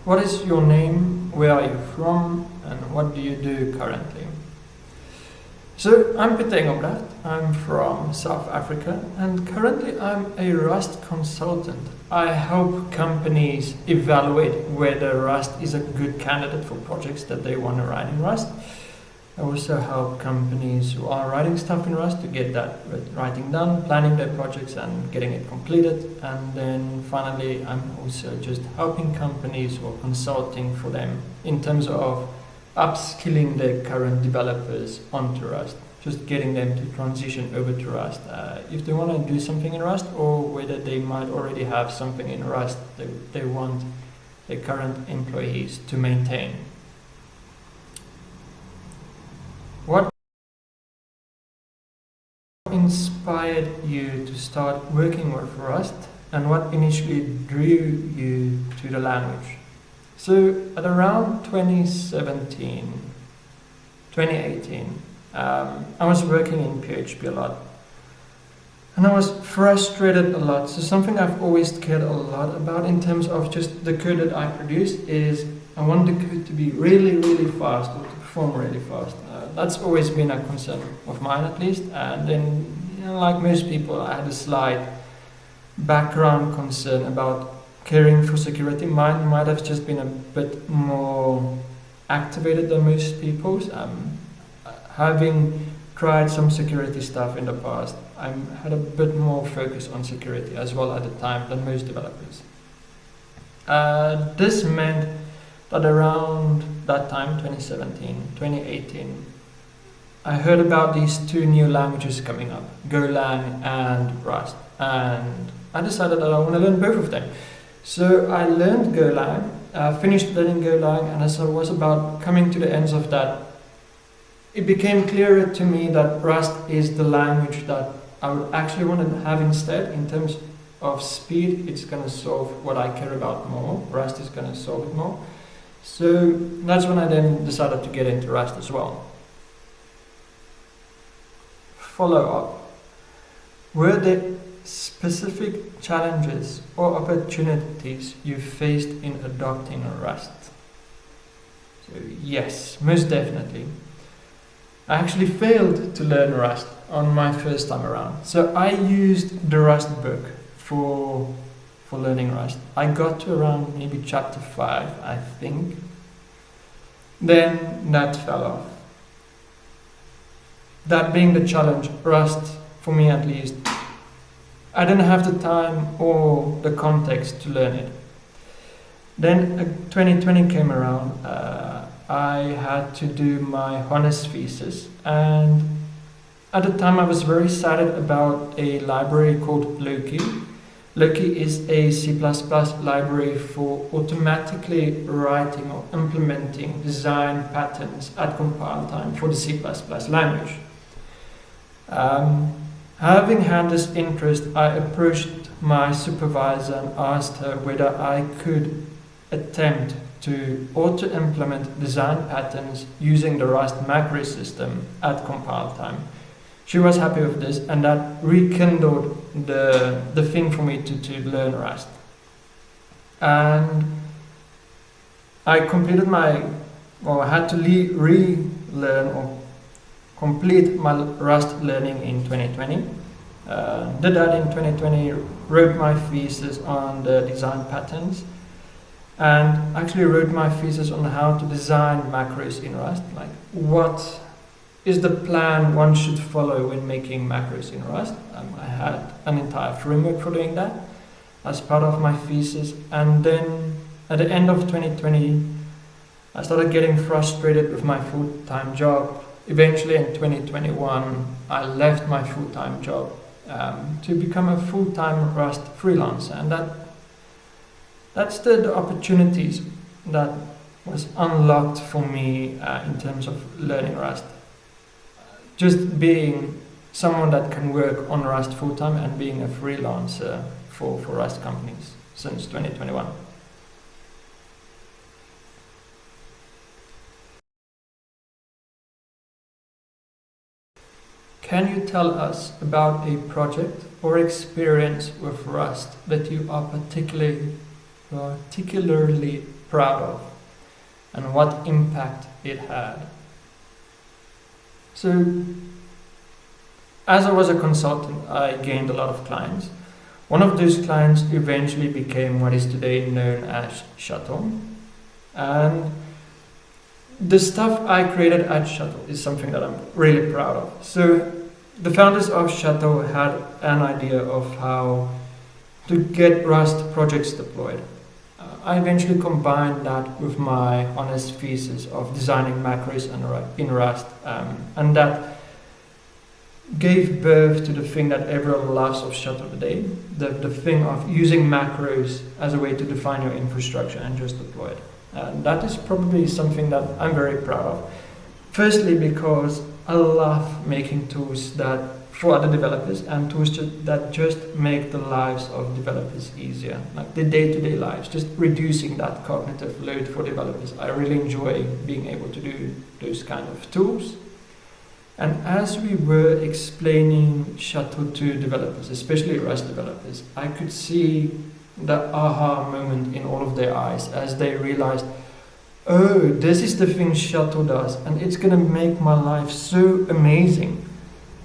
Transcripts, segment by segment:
What is your name? Where are you from? And what do you do currently? So I'm Pieter Engelbrecht. I'm from South Africa, and currently I'm a Rust consultant. I help companies evaluate whether Rust is a good candidate for projects that they want to write in Rust. I also help companies who are writing stuff in Rust to get that writing done, planning their projects and getting it completed. And then finally, I'm also just helping companies or consulting for them in terms of upskilling their current developers onto Rust, just getting them to transition over to Rust. If they want to do something in Rust, or whether they might already have something in Rust they want their current employees to maintain. What inspired you to start working with Rust, and what initially drew you to the language? So at around 2017, 2018, I was working in PHP a lot. And I was frustrated a lot. So something I've always cared a lot about in terms of just the code that I produce is I want the code to be really, really fast, or to perform really fast. That's always been a concern of mine, at least. And then, like most people, I had a slight background concern about caring for security. Mine might have just been a bit more activated than most people's. Having tried some security stuff in the past, I had a bit more focus on security as well at the time than most developers. This meant that around that time, 2017, 2018, I heard about these two new languages coming up, Golang and Rust, and I decided that I want to learn both of them. So I learned Golang, finished learning Golang, and as I was about coming to the ends of that, it became clearer to me that Rust is the language that I would actually want to have instead. In terms of speed, it's going to solve what I care about more. Rust is going to solve it more. So that's when I then decided to get into Rust as well. Follow up. Were there specific challenges or opportunities you faced in adopting Rust? So yes, most definitely. I actually failed to learn Rust on my first time around. So I used the Rust book for learning Rust. I got to around maybe chapter 5, I think. Then that fell off. That being the challenge, Rust, for me at least, I didn't have the time or the context to learn it. Then 2020 came around. I had to do my honors thesis, and at the time I was very excited about a library called Loki. Loki is a C++ library for automatically writing or implementing design patterns at compile time for the C++ language. Having had this interest, I approached my supervisor and asked her whether I could attempt to auto-implement design patterns using the Rust macro system at compile time. She was happy with this, and that rekindled the thing for me to learn Rust. And I completed I had to relearn or complete my Rust learning in 2020. Did that in 2020, wrote my thesis on the design patterns, and actually wrote my thesis on how to design macros in Rust, like what is the plan one should follow when making macros in Rust. I had an entire framework for doing that as part of my thesis. And then at the end of 2020, I started getting frustrated with my full-time job. Eventually in 2021, I left my full-time job to become a full-time Rust freelancer. And that's the opportunities that was unlocked for me in terms of learning Rust. Just being someone that can work on Rust full-time and being a freelancer for Rust companies since 2021. Can you tell us about a project or experience with Rust that you are particularly proud of and what impact it had. So, as I was a consultant, I gained a lot of clients. One of those clients eventually became what is today known as Shuttle. And the stuff I created at Shuttle is something that I'm really proud of. So the founders of Shuttle had an idea of how to get Rust projects deployed. I eventually combined that with my honest thesis of designing macros in Rust, and that gave birth to the thing that everyone loves of Shuttle today, the thing of using macros as a way to define your infrastructure and just deploy it. And that is probably something that I'm very proud of. Firstly, because I love making tools that for other developers and tools that just make the lives of developers easier, like the day-to-day lives, just reducing that cognitive load for developers. I really enjoy being able to do those kind of tools. And as we were explaining Shuttle to developers, especially Rust developers, I could see the aha moment in all of their eyes as they realized, oh, this is the thing Shuttle does, and it's going to make my life so amazing.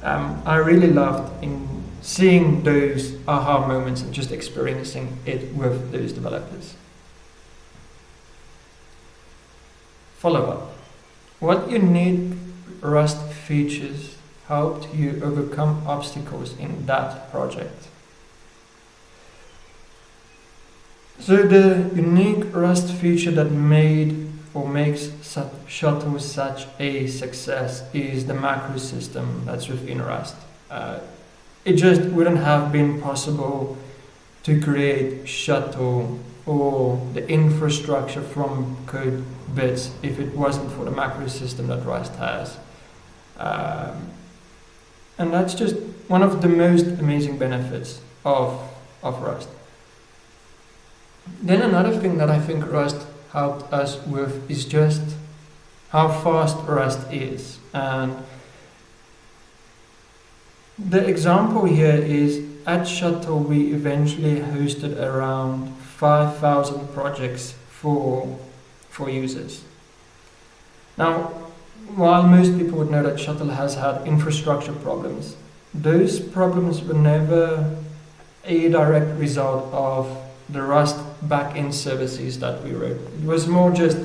I really loved in seeing those aha moments and just experiencing it with those developers. Follow-up. What unique Rust features helped you overcome obstacles in that project? So the unique Rust feature that made or makes Shuttle such a success is the macro system that's within Rust. It just wouldn't have been possible to create Shuttle or the infrastructure from code bits if it wasn't for the macro system that Rust has. And that's just one of the most amazing benefits of Rust. Then another thing that I think Rust helped us with is just how fast Rust is. And the example here is at Shuttle we eventually hosted around 5,000 projects for users. Now, while most people would know that Shuttle has had infrastructure problems, those problems were never a direct result of the Rust backend services that we wrote. It was more just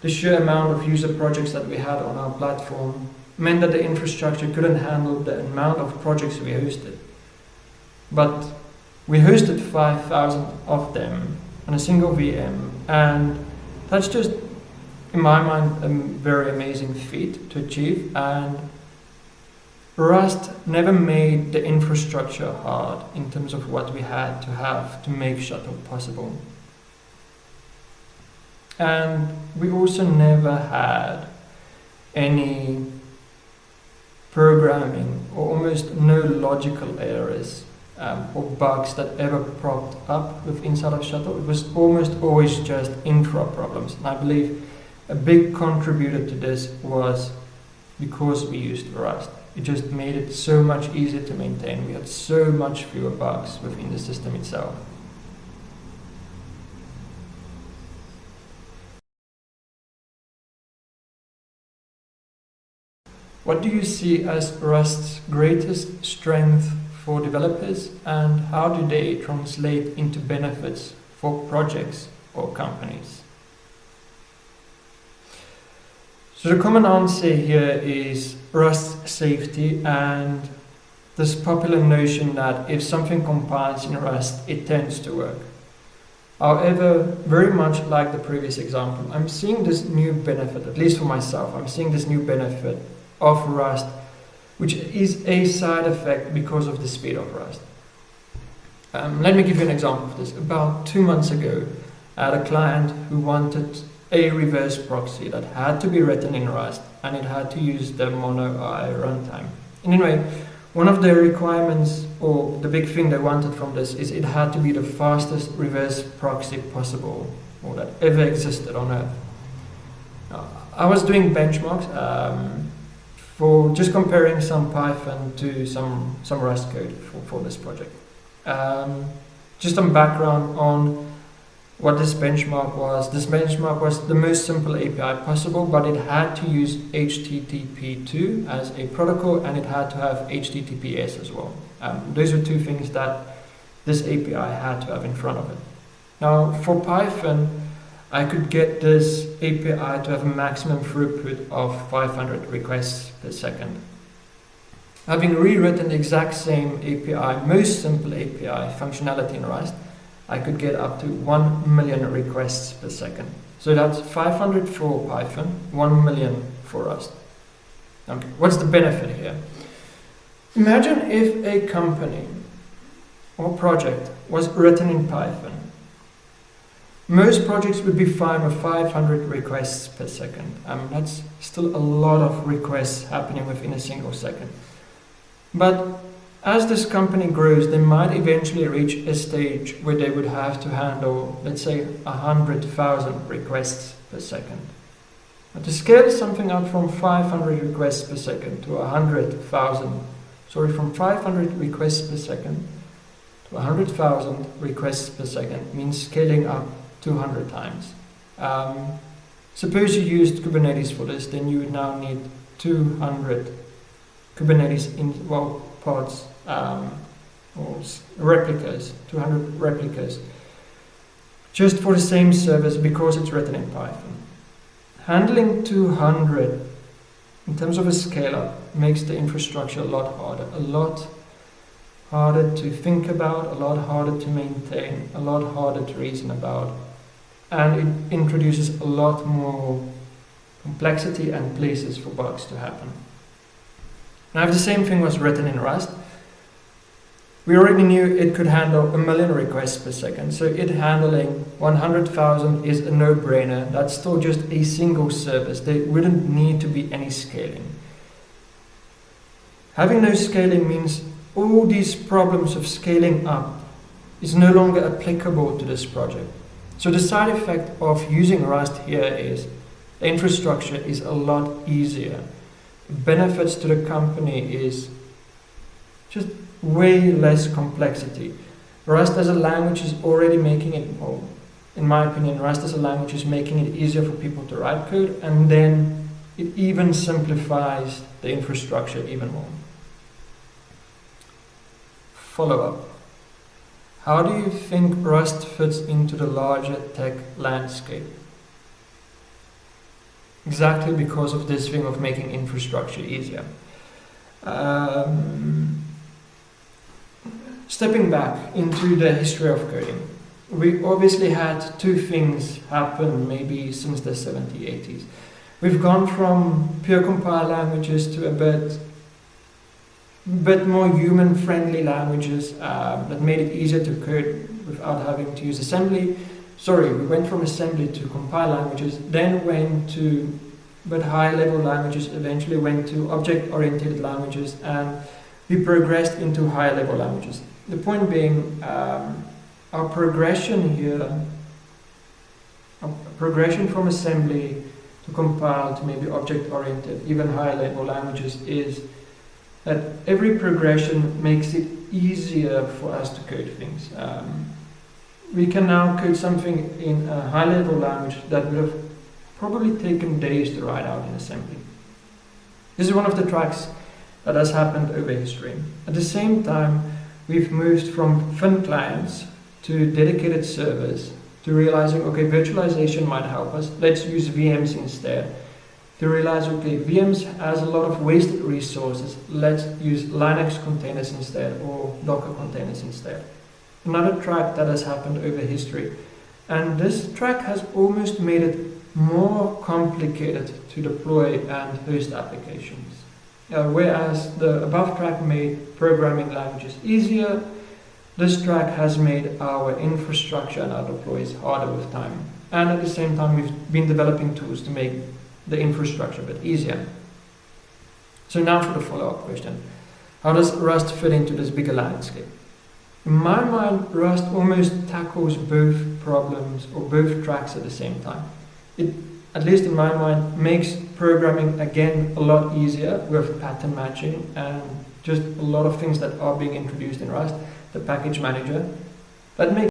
the sheer amount of user projects that we had on our platform meant that the infrastructure couldn't handle the amount of projects we hosted. But we hosted 5,000 of them on a single VM, and that's just, in my mind, a very amazing feat to achieve. And Rust never made the infrastructure hard in terms of what we had to have to make Shuttle possible. And we also never had any programming or almost no logical errors or bugs that ever propped up with inside of Shuttle. It was almost always just infra problems. And I believe a big contributor to this was because we used Rust. It just made it so much easier to maintain. We had so much fewer bugs within the system itself. What do you see as Rust's greatest strength for developers, and how do they translate into benefits for projects or companies? So the common answer here is Rust safety and this popular notion that if something compiles in Rust, it tends to work. However, very much like the previous example, I'm seeing this new benefit, at least for myself, I'm seeing this new benefit of Rust, which is a side effect because of the speed of Rust. Let me give you an example of this. About 2 months ago, I had a client who wanted a reverse proxy that had to be written in Rust, and it had to use the mono-I runtime. Anyway, one of the requirements, or the big thing they wanted from this, is it had to be the fastest reverse proxy possible, or that ever existed on Earth. I was doing benchmarks for just comparing some Python to some Rust code for this project. Just some background on what this benchmark was the most simple API possible, but it had to use HTTP2 as a protocol, and it had to have HTTPS as well. Those are two things that this API had to have in front of it. Now, for Python, I could get this API to have a maximum throughput of 500 requests per second. Having rewritten the exact same API, most simple API functionality in Rust, I could get up to 1 million requests per second. So that's 500 for Python, 1 million for Rust. Okay, what's the benefit here? Imagine if a company or project was written in Python. Most projects would be fine with 500 requests per second. That's still a lot of requests happening within a single second. But as this company grows, they might eventually reach a stage where they would have to handle, let's say, 100,000 requests per second. But to scale something up from 500 requests per second to 100,000, from 500 requests per second to 100,000 requests per second means scaling up 200 times. Suppose you used Kubernetes for this, then you would now need 200 Kubernetes pods or replicas, 200 replicas, just for the same service because it's written in Python. Handling 200 in terms of a scale-up makes the infrastructure a lot harder to think about, a lot harder to maintain, a lot harder to reason about, and it introduces a lot more complexity and places for bugs to happen. Now, if the same thing was written in Rust, we already knew it could handle 1 million requests per second, so it handling 100,000 is a no-brainer. That's still just a single service. There wouldn't need to be any scaling. Having no scaling means all these problems of scaling up is no longer applicable to this project. So the side effect of using Rust here is the infrastructure is a lot easier. Benefits to the company is just way less complexity. Rust as a language is already making it, well, in my opinion, Rust as a language is making it easier for people to write code, and then it even simplifies the infrastructure even more. Follow-up. How do you think Rust fits into the larger tech landscape? Exactly because of this thing of making infrastructure easier. Stepping back into the history of coding, we obviously had two things happen maybe since the 70s, 80s. We've gone from pure compile languages to a bit more human-friendly languages that made it easier to code without having to use assembly. We went from assembly to compile languages, then went to high-level languages, eventually went to object-oriented languages, and we progressed into higher-level languages. The point being, our progression here, our progression from assembly to compile to maybe object-oriented, even higher-level languages, is that every progression makes it easier for us to code things. We can now code something in a high-level language that would have probably taken days to write out in assembly. This is one of the tracks that has happened over history. At the same time, we've moved from thin clients to dedicated servers to realizing, okay, virtualization might help us. Let's use VMs instead. To realize, okay, VMs has a lot of wasted resources. Let's use Linux containers instead, or Docker containers instead. Another track that has happened over history. And this track has almost made it more complicated to deploy and host applications. Whereas the above track made programming languages easier, this track has made our infrastructure and our deploys harder with time. And at the same time, we've been developing tools to make the infrastructure a bit easier. So now for the follow-up question. How does Rust fit into this bigger landscape? In my mind, Rust almost tackles both problems or both tracks at the same time. It, at least in my mind, makes programming again a lot easier with pattern matching and just a lot of things that are being introduced in Rust, the package manager. That makes